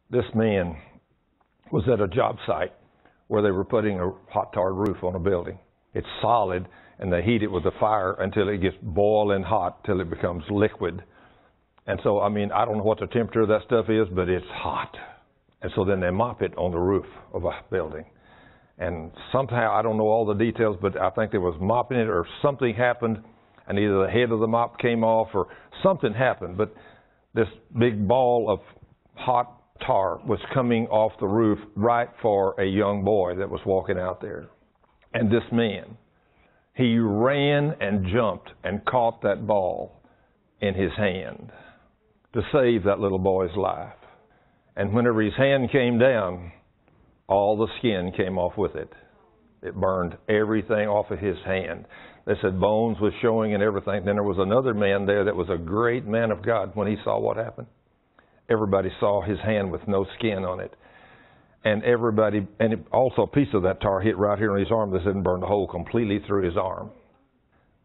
This man was at a job site where they were putting a hot tar roof on a building. It's solid, and they heat it with a fire until it gets boiling hot, till it becomes liquid. And so, I don't know what the temperature of that stuff is, but it's hot. And so then they mop it on the roof of a building. And somehow, I don't know all the details, but I think there was mopping it or something happened, and either the head of the mop came off or something happened. But this big ball of hot tar was coming off the roof right for a young boy that was walking out there. And this man, he ran and jumped and caught that ball in his hand to save that little boy's life. And whenever his hand came down, all the skin came off with it. It burned everything off of his hand. They said bones was showing and everything. Then there was another man there that was a great man of God. When he saw what happened, everybody saw his hand with no skin on it. And also a piece of that tar hit right here on his arm. They said, and burned a hole completely through his arm.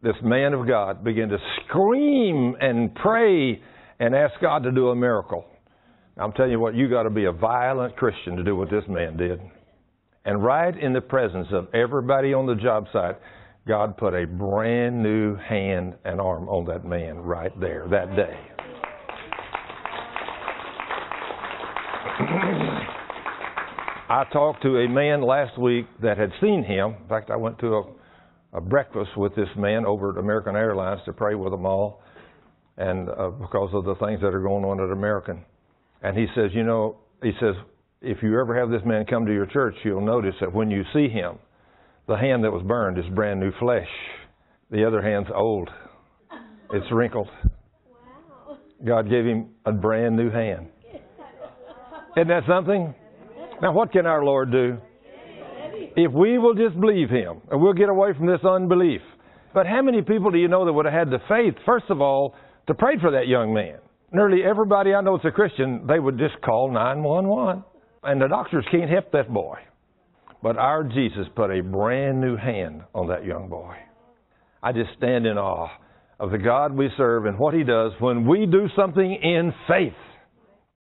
This man of God began to scream and pray and ask God to do a miracle. I'm telling you what, you got to be a violent Christian to do what this man did. And right in the presence of everybody on the job site, God put a brand new hand and arm on that man right there that day. I talked to a man last week that had seen him. In fact, I went to a breakfast with this man over at American Airlines to pray with them all, and because of the things that are going on at American. And he says, if you ever have this man come to your church, you'll notice that when you see him, the hand that was burned is brand new flesh. The other hand's old. It's wrinkled. Wow. God gave him a brand new hand. Isn't that something? Now, what can our Lord do? If we will just believe Him, and we'll get away from this unbelief. But how many people do you know that would have had the faith, first of all, to pray for that young man? Nearly everybody I know that's a Christian, they would just call 911. And the doctors can't help that boy. But our Jesus put a brand new hand on that young boy. I just stand in awe of the God we serve and what He does when we do something in faith.